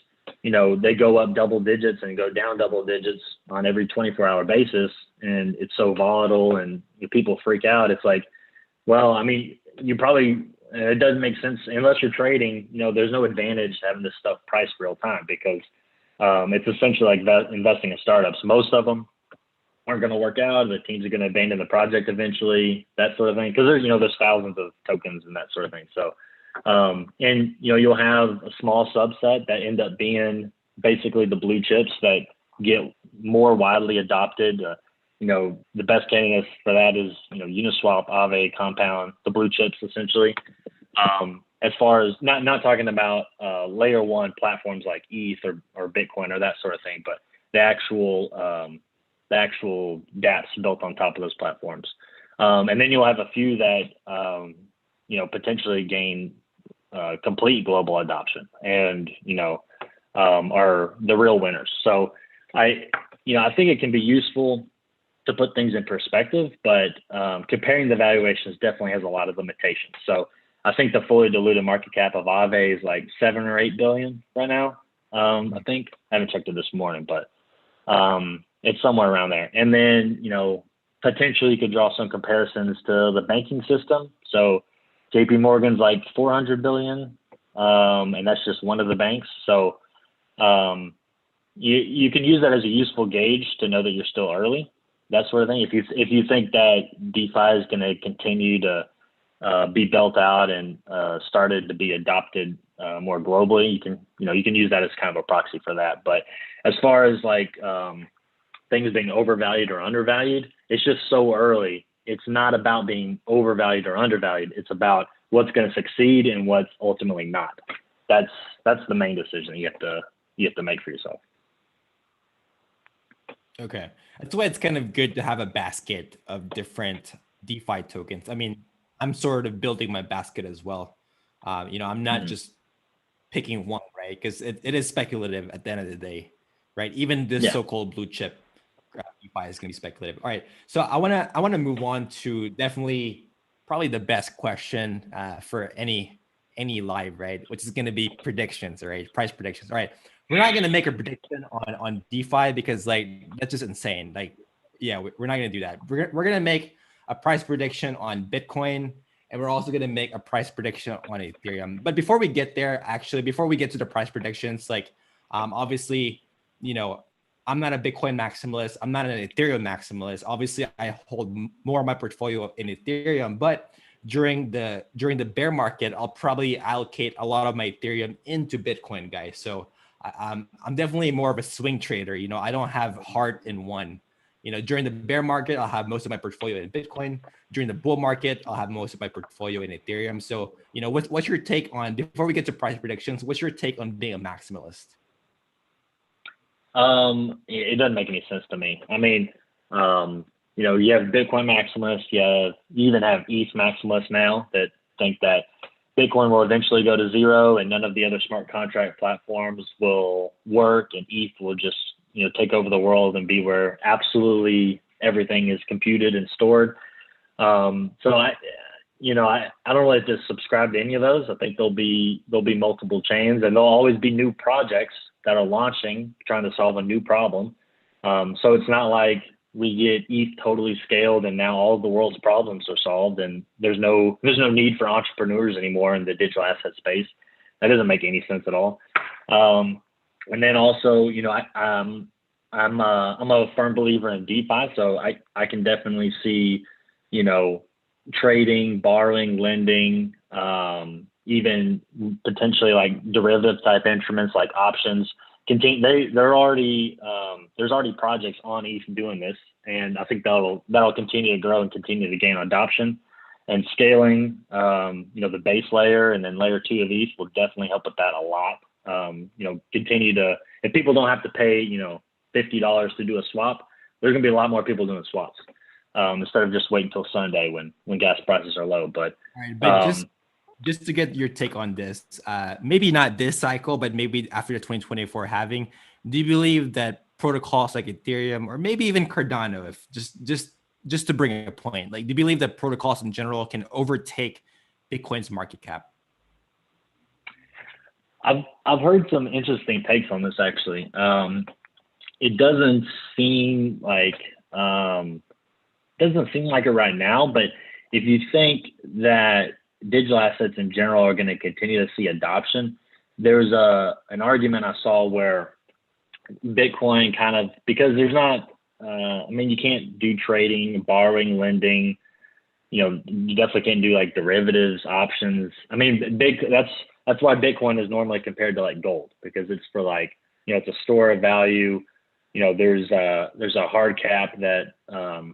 you know, they go up double digits and go down double digits on every 24-hour basis, and it's so volatile and people freak out. It's like, well, I mean, it doesn't make sense unless you're trading. You know, there's no advantage to having this stuff priced real time, because it's essentially like investing in startups. Most of them aren't going to work out. The teams are going to abandon the project eventually, that sort of thing. Because there's thousands of tokens and that sort of thing. So, and, you know, you'll have a small subset that end up being basically the blue chips that get more widely adopted. You know, the best candidates for that is, you know, Uniswap, Aave, Compound, the blue chips, essentially. As far as not talking about layer one platforms like ETH or Bitcoin or that sort of thing, but the actual dApps built on top of those platforms. And then you'll have a few that, you know, potentially gain complete global adoption and, you know, are the real winners. So I think it can be useful to put things in perspective, but comparing the valuations definitely has a lot of limitations. So I think the fully diluted market cap of Aave is like 7 or 8 billion right now. I think I haven't checked it this morning, but it's somewhere around there. And then, you know, potentially you could draw some comparisons to the banking system. So JP Morgan's like 400 billion, and that's just one of the banks. So you can use that as a useful gauge to know that you're still early, that sort of thing. If you think that DeFi is going to continue to be built out and started to be adopted more globally, you can use that as kind of a proxy for that. But as far as like things being overvalued or undervalued, it's just so early. It's not about being overvalued or undervalued. It's about what's going to succeed and what's ultimately not. That's the main decision you have to make for yourself. Okay, that's why it's kind of good to have a basket of different DeFi tokens. I mean, I'm sort of building my basket as well. I'm not just picking one, right? Because it is speculative at the end of the day, right? Even this so-called blue chip DeFi is going to be speculative. All right, so I want to move on to definitely probably the best question for any live, right? Which is going to be predictions, right? Price predictions. All right, we're not going to make a prediction on DeFi because like that's just insane. Like, yeah, we're not going to do that. We're going to make a price prediction on Bitcoin, and we're also going to make a price prediction on Ethereum. But before we get there, actually, before we get to the price predictions, like obviously, I'm not a Bitcoin maximalist. I'm not an Ethereum maximalist. Obviously, I hold more of my portfolio in Ethereum, but during the bear market, I'll probably allocate a lot of my Ethereum into Bitcoin, guys. So I'm definitely more of a swing trader. I don't have heart in one. During the bear market, I'll have most of my portfolio in Bitcoin. During the bull market, I'll have most of my portfolio in Ethereum. So, what's your take on, before we get to price predictions, what's your take on being a maximalist? It doesn't make any sense to me. I mean, you have Bitcoin maximalists, you even have ETH maximalists now that think that Bitcoin will eventually go to zero and none of the other smart contract platforms will work, and ETH will just, take over the world and be where absolutely everything is computed and stored. So I don't really just subscribe to any of those. I think there'll be multiple chains, and there'll always be new projects that are launching, trying to solve a new problem. So it's not like we get ETH totally scaled and now all of the world's problems are solved and there's no need for entrepreneurs anymore in the digital asset space. That doesn't make any sense at all. And then also, I'm a firm believer in DeFi, so I can definitely see, trading, borrowing, lending, even potentially like derivative type instruments like options. There's already projects on ETH doing this, and I think that'll continue to grow and continue to gain adoption and scaling. The base layer and then layer 2 of ETH will definitely help with that a lot. Continue to, if people don't have to pay $50 to do a swap, there's gonna be a lot more people doing swaps instead of just waiting until Sunday when gas prices are low. But just to get your take on this, maybe not this cycle, but maybe after the 2024 halving, do you believe that protocols like Ethereum or maybe even Cardano, if just to bring a point, like do you believe that protocols in general can overtake Bitcoin's market cap? I've heard some interesting takes on this actually. It doesn't seem like it right now, but if you think that digital assets in general are going to continue to see adoption, there's an argument I saw where Bitcoin kind of, because there's not, you can't do trading, borrowing, lending, you definitely can't do like derivatives, options. That's why Bitcoin is normally compared to like gold, because it's for like, it's a store of value. There's a hard cap that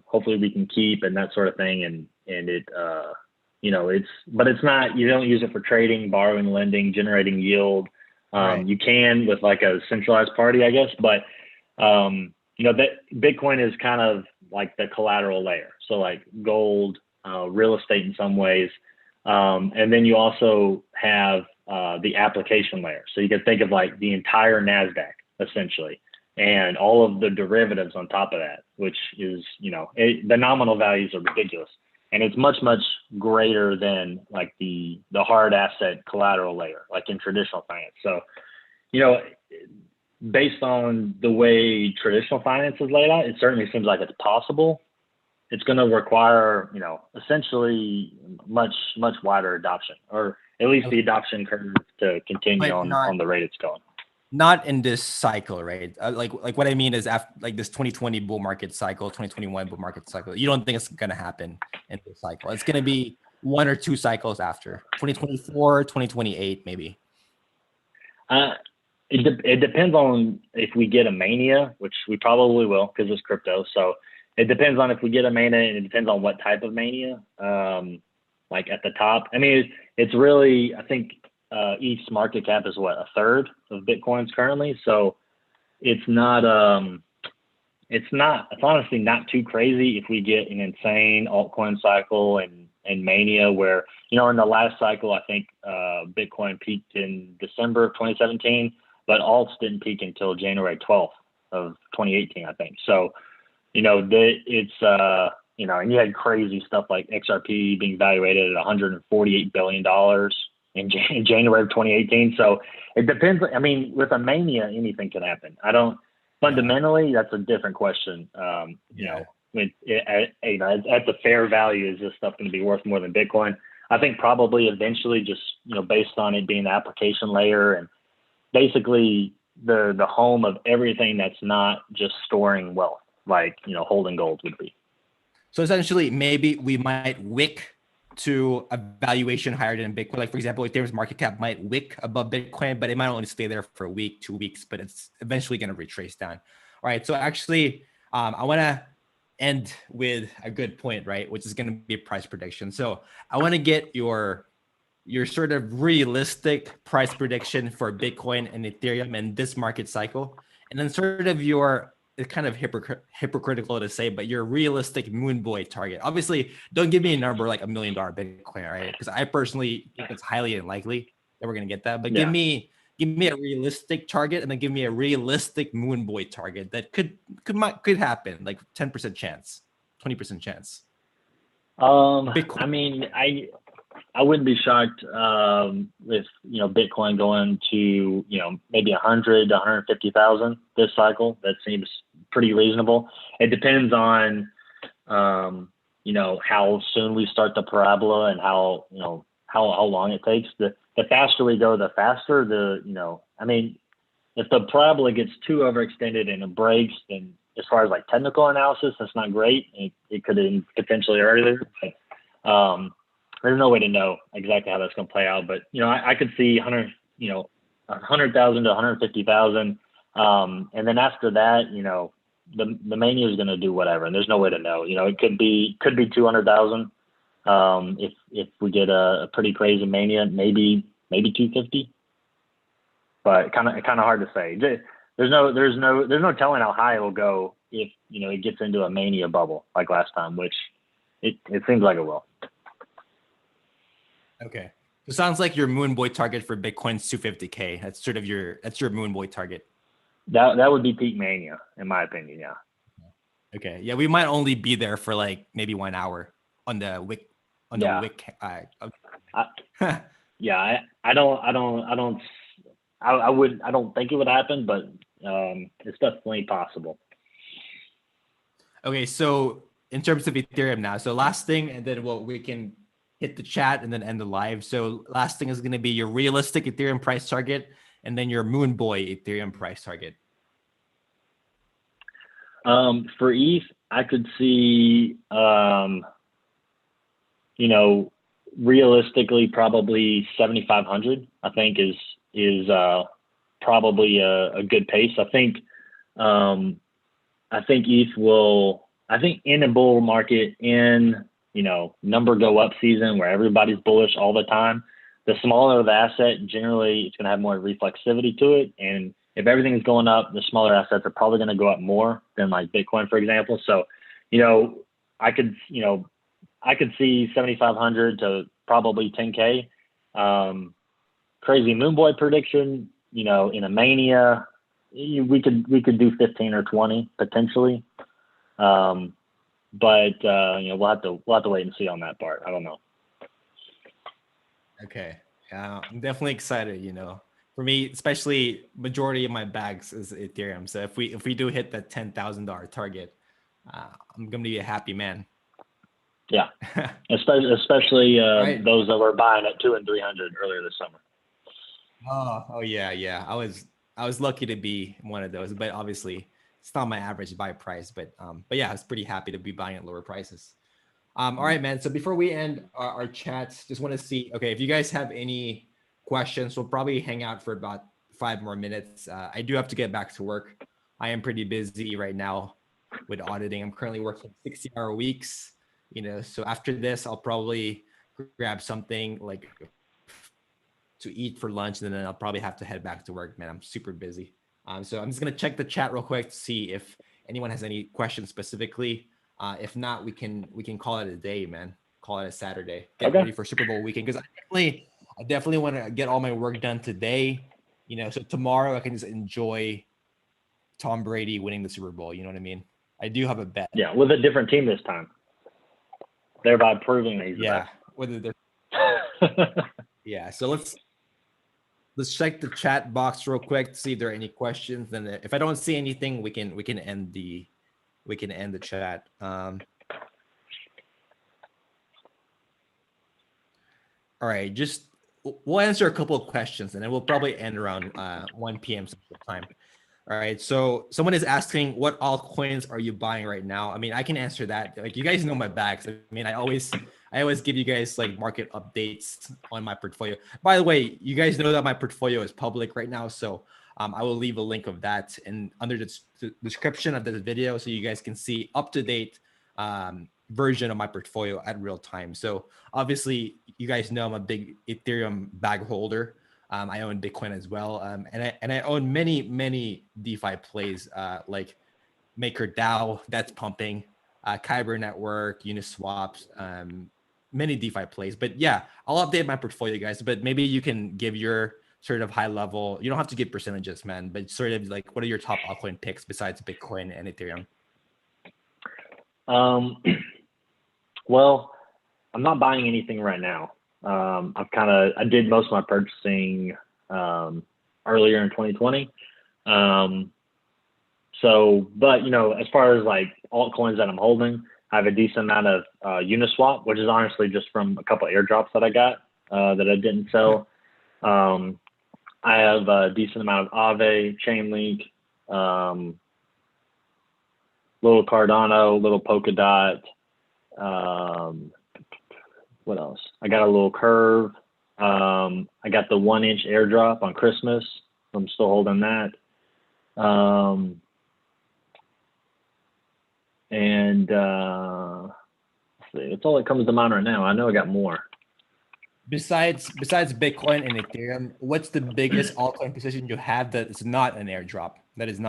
hopefully we can keep and that sort of thing. And it, but it's not, you don't use it for trading, borrowing, lending, generating yield. Right. You can with like a centralized party, I guess, but that Bitcoin is kind of like the collateral layer. So like gold, real estate in some ways. And then you also have the application layer. So you can think of like the entire NASDAQ essentially. and all of the derivatives on top of that, which is, the nominal values are ridiculous. And it's much, much greater than like the hard asset collateral layer, like in traditional finance. So, based on the way traditional finance is laid out, it certainly seems like it's possible. It's going to require, essentially much, much wider adoption, or at least the adoption curve to continue on the rate it's going. Not in this cycle, right? Like what I mean is after like this 2020 bull market cycle, 2021 bull market cycle, you don't think it's going to happen in this cycle. It's going to be one or two cycles after 2024, 2028, maybe. It depends on if we get a mania, which we probably will because it's crypto. So it depends on if we get a mania, and it depends on what type of mania. Like at the top, I mean, it's really, I think ETH's market cap is what, a third of Bitcoin's currently. So it's honestly not too crazy if we get an insane altcoin cycle and mania where, in the last cycle, I think Bitcoin peaked in December of 2017, but alts didn't peak until January 12th of 2018, I think. So, and you had crazy stuff like XRP being valuated at $148 billion in January of 2018. So it depends. I mean, with a mania, anything can happen. Fundamentally, that's a different question. At the fair value, is this stuff going to be worth more than Bitcoin? I think probably eventually, just, based on it being the application layer and basically the home of everything that's not just storing wealth, like, holding gold would be. So essentially, maybe we might wick to a valuation higher than Bitcoin. Like, for example, Ethereum's market cap might wick above Bitcoin, but it might only stay there for a week, 2 weeks, but it's eventually going to retrace down. All right. So actually, I want to end with a good point, right? Which is going to be a price prediction. So I want to get your sort of realistic price prediction for Bitcoin and Ethereum in this market cycle. And then sort of it's kind of hypocritical to say, but your realistic moon boy target. Obviously, don't give me a number like $1 million Bitcoin, right? Because I personally think it's highly unlikely that we're going to get that. But give me a realistic target, and then give me a realistic moon boy target that could happen, like 10% chance, 20% chance. Bitcoin. I mean, I wouldn't be shocked if Bitcoin going to maybe 100 to 150,000 this cycle. That seems pretty reasonable. It depends on how soon we start the parabola and how long it takes. The faster we go, the faster if the parabola gets too overextended and it breaks, then as far as like technical analysis, that's not great. It could end potentially earlier. But, there's no way to know exactly how that's going to play out, but I could see 100,000 to 150,000, and then after that, the mania is going to do whatever, and there's no way to know. It could be 200,000 if we get a pretty crazy mania, maybe 250, but kind of hard to say. There's no telling how high it'll go if it gets into a mania bubble like last time, which it seems like it will. Okay. So it sounds like your moon boy target for Bitcoin's 250K. That's sort of your moon boy target. That would be peak mania, in my opinion. Yeah. Okay. Yeah, we might only be there for like maybe 1 hour on the wick. I don't think it would happen, but it's definitely possible. Okay, so in terms of Ethereum now, so last thing, and then we can hit the chat and then end the live. So last thing is going to be your realistic Ethereum price target, and then your moon boy Ethereum price target. For ETH, I could see, realistically probably 7,500. I think is probably a good pace. I think ETH will. I think in a bull market, number go up season where everybody's bullish all the time, the smaller the asset, generally it's going to have more reflexivity to it. And if everything is going up, the smaller assets are probably going to go up more than like Bitcoin, for example. So, I could see 7,500 to probably 10K. Crazy moon boy prediction, in a mania, we could do 15 or 20 potentially. But we'll have to wait and see on that part. I don't know. Okay. I'm definitely excited, For me, especially majority of my bags is Ethereum. So if we do hit that $10,000 target, I'm gonna be a happy man. Yeah. especially right. Those that were buying at 200 and 300 earlier this summer. Oh yeah. I was lucky to be one of those, but obviously it's not my average buy price. But yeah, I was pretty happy to be buying at lower prices. All right, man. So before we end our chats, just want to see, okay, if you guys have any questions, we'll probably hang out for about 5 more minutes. I do have to get back to work. I am pretty busy right now with auditing. I'm currently working 60-hour weeks, so after this, I'll probably grab something like to eat for lunch, and then I'll probably have to head back to work, man. I'm super busy. So I'm just going to check the chat real quick to see if anyone has any questions specifically. If not, we can call it a day, man. Call it a Saturday. Get ready for Super Bowl weekend, because I definitely want to get all my work done today. So tomorrow I can just enjoy Tom Brady winning the Super Bowl. You know what I mean? I do have a bet. Yeah, with a different team this time, thereby proving that he's the best. Whether they're yeah. So let's check the chat box real quick to see if there are any questions. And if I don't see anything, we can end the chat. All right, we'll answer a couple of questions, and then we'll probably end around 1 p.m. Central Time. All right, so someone is asking, what altcoins are you buying right now? I mean, I can answer that. Like, you guys know my bags. I mean, I always give you guys like market updates on my portfolio. By the way, you guys know that my portfolio is public right now, so I will leave a link of that under the description of this video, so you guys can see up-to-date version of my portfolio at real time. So obviously, you guys know I'm a big Ethereum bag holder. I own Bitcoin as well, and I own many DeFi plays like MakerDAO that's pumping, Kyber Network, Uniswaps, many DeFi plays. But yeah, I'll update my portfolio, guys. But maybe you can give your sort of high level. You don't have to give percentages, man, but sort of like, what are your top altcoin picks besides Bitcoin and Ethereum? Well, I'm not buying anything right now. I did most of my purchasing earlier in 2020. But as far as like altcoins that I'm holding, I have a decent amount of Uniswap, which is honestly just from a couple of airdrops that I got that I didn't sell. I have a decent amount of Aave, Chainlink, little Cardano, little Polkadot. What else? I got a little Curve. I got the 1-inch airdrop on Christmas. I'm still holding that. Let's see. It's all that comes to mind right now. I know I got more. Besides Bitcoin and Ethereum, what's the biggest altcoin position you have that is not an airdrop? Besides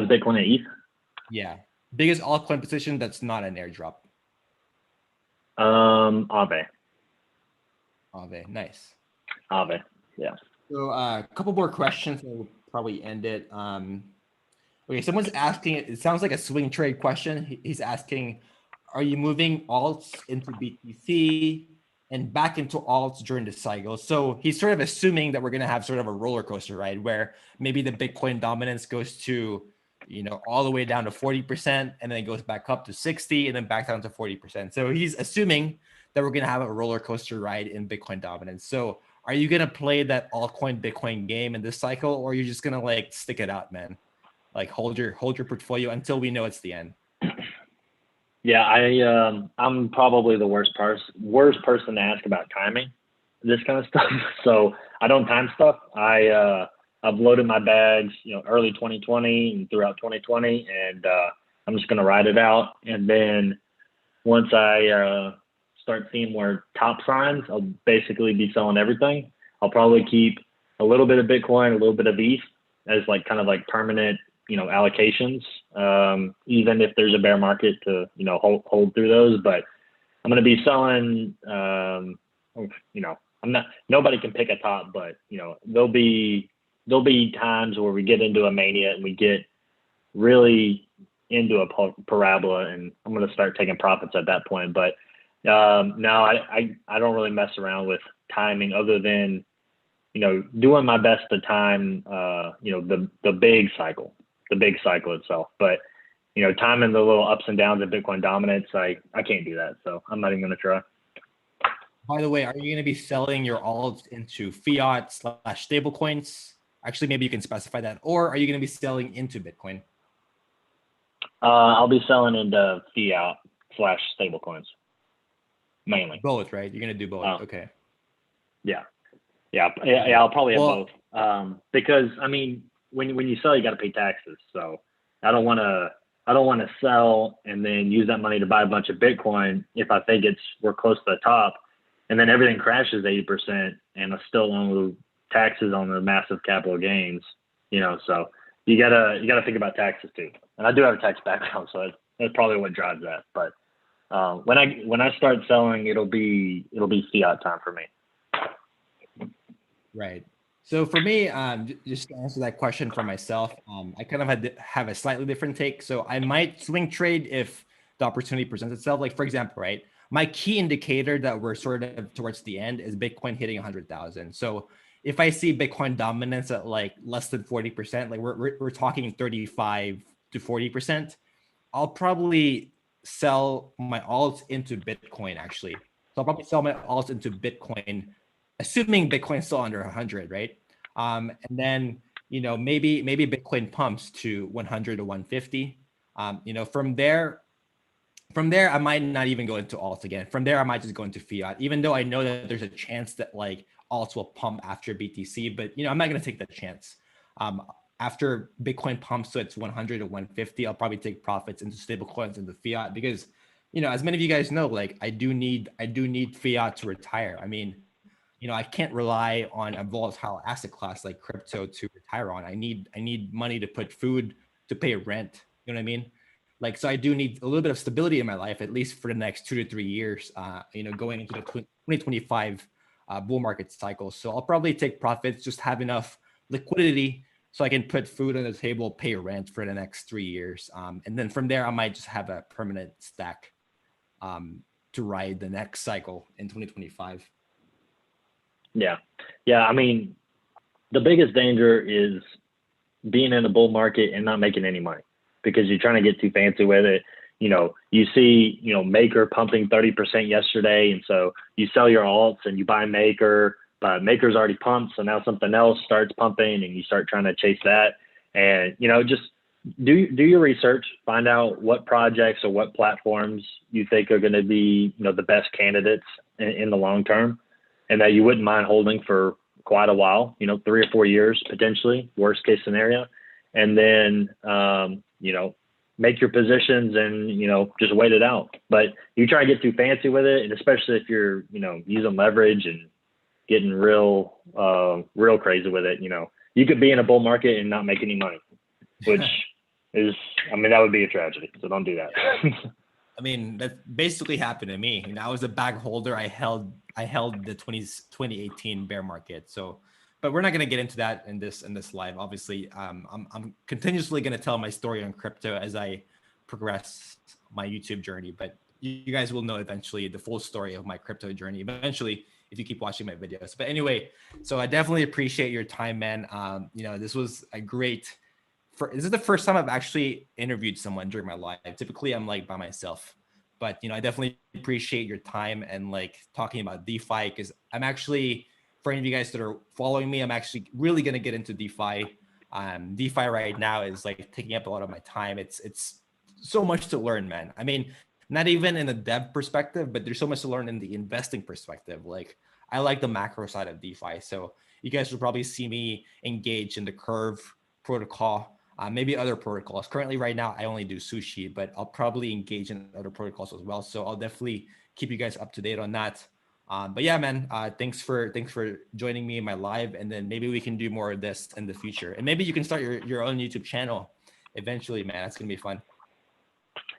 Bitcoin and ETH? Yeah. Biggest altcoin position that's not an airdrop. Aave. Nice. Aave, yeah. So a couple more questions, and we'll probably end it. Okay, someone's asking, it sounds like a swing trade question. He's asking, are you moving alts into BTC and back into alts during the cycle? So he's sort of assuming that we're going to have sort of a roller coaster ride where maybe the Bitcoin dominance goes to, all the way down to 40%, and then it goes back up to 60 and then back down to 40%. So he's assuming that we're going to have a roller coaster ride in Bitcoin dominance. So are you going to play that altcoin Bitcoin game in this cycle, or are you just going to like stick it out, man? Like hold your portfolio until we know it's the end? Yeah, I'm probably the worst person to ask about timing this kind of stuff. So I don't time stuff. I've loaded my bags, early 2020 and throughout 2020, and I'm just gonna ride it out. And then once I start seeing more top signs, I'll basically be selling everything. I'll probably keep a little bit of Bitcoin, a little bit of ETH as like kind of like permanent, allocations, even if there's a bear market to, hold through those. But I'm going to be selling, nobody can pick a top, but, there'll be there'll be times where we get into a mania and we get really into a parabola, and I'm going to start taking profits at that point. But no, I don't really mess around with timing other than, doing my best to time, the big cycle itself. But, timing the little ups and downs of Bitcoin dominance, I can't do that. So I'm not even going to try. By the way, are you going to be selling your alts into fiat / stable coins? Actually, maybe you can specify that. Or are you going to be selling into Bitcoin? I'll be selling into fiat / stable coins mainly. Both, right? You're going to do both. Okay. Yeah. I'll probably have both. Because I mean, when you sell, you got to pay taxes. So I don't want to sell and then use that money to buy a bunch of Bitcoin if I think we're close to the top, and then everything crashes 80% and I still owe taxes on the massive capital gains. So you gotta think about taxes too. And I do have a tax background, so that's probably what drives that. But when I start selling, it'll be fiat time for me. Right. So for me, just to answer that question for myself, I kind of have a slightly different take. So I might swing trade if the opportunity presents itself. Like, for example, right, my key indicator that we're sort of towards the end is Bitcoin hitting 100,000. So if I see Bitcoin dominance at like less than 40%, like we're talking 35 to 40%, I'll probably sell my alts into Bitcoin actually. So I'll probably sell my alts into Bitcoin, assuming Bitcoin's still under 100, right? And then, maybe Bitcoin pumps to 100 to 150. From there, I might not even go into alts again. From there, I might just go into fiat, even though I know that there's a chance that like alts will pump after BTC, but I'm not going to take that chance. After Bitcoin pumps to its 100 to 150, I'll probably take profits into stable coins into fiat because, as many of you guys know, like I do need fiat to retire. I mean, I can't rely on a volatile asset class like crypto to retire on. I need money to put food, to pay rent. You know what I mean? Like, so I do need a little bit of stability in my life, at least for the next 2 to 3 years, going into the 2025 bull market cycle. So I'll probably take profits, just have enough liquidity so I can put food on the table, pay rent for the next 3 years. And then from there, I might just have a permanent stack to ride the next cycle in 2025. Yeah. I mean, the biggest danger is being in a bull market and not making any money because you're trying to get too fancy with it. You see, Maker pumping 30% yesterday. And so you sell your alts and you buy Maker, but Maker's already pumped. So now something else starts pumping and you start trying to chase that. And, just do your research, find out what projects or what platforms you think are going to be, the best candidates in the long term, and that you wouldn't mind holding for quite a while, 3 or 4 years, potentially, worst case scenario. And then, make your positions and, just wait it out. But you try to get too fancy with it. And especially if you're, using leverage and getting real crazy with it, you could be in a bull market and not make any money, which that would be a tragedy. So don't do that. I mean, that basically happened to me. I was a bag holder. I held the 2018 bear market. So, but we're not going to get into that in this live. Obviously, I'm continuously going to tell my story on crypto as I progress my YouTube journey. But you guys will know eventually the full story of my crypto journey eventually if you keep watching my videos. But anyway, so I definitely appreciate your time, man. This was a great. This is the first time I've actually interviewed someone during my live. Typically, I'm like by myself. But I definitely appreciate your time and like talking about DeFi because I'm actually, for any of you guys that are following me, I'm actually really gonna get into DeFi. DeFi right now is like taking up a lot of my time. It's so much to learn, man. I mean, not even in the dev perspective, but there's so much to learn in the investing perspective. Like I like the macro side of DeFi. So you guys will probably see me engage in the Curve protocol. Maybe other protocols. Currently, right now, I only do Sushi, but I'll probably engage in other protocols as well. So I'll definitely keep you guys up to date on that. But yeah, man, thanks for joining me in my live, and then maybe we can do more of this in the future. And maybe you can start your own YouTube channel eventually, man. That's gonna be fun.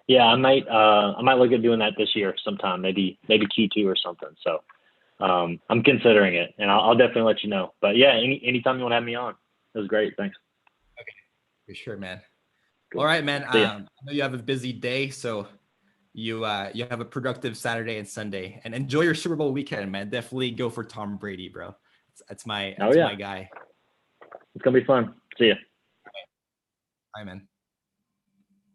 Yeah, I might look at doing that this year sometime, maybe Q2 or something. So I'm considering it, and I'll definitely let you know. But yeah, anytime you want to have me on. It was great. Thanks. Okay, for sure, man. Cool. All right, man. I know you have a busy day, so you have a productive Saturday and Sunday, and enjoy your Super Bowl weekend, man. Definitely go for Tom Brady, bro. That's my guy. It's gonna be fun. See ya. Bye, man.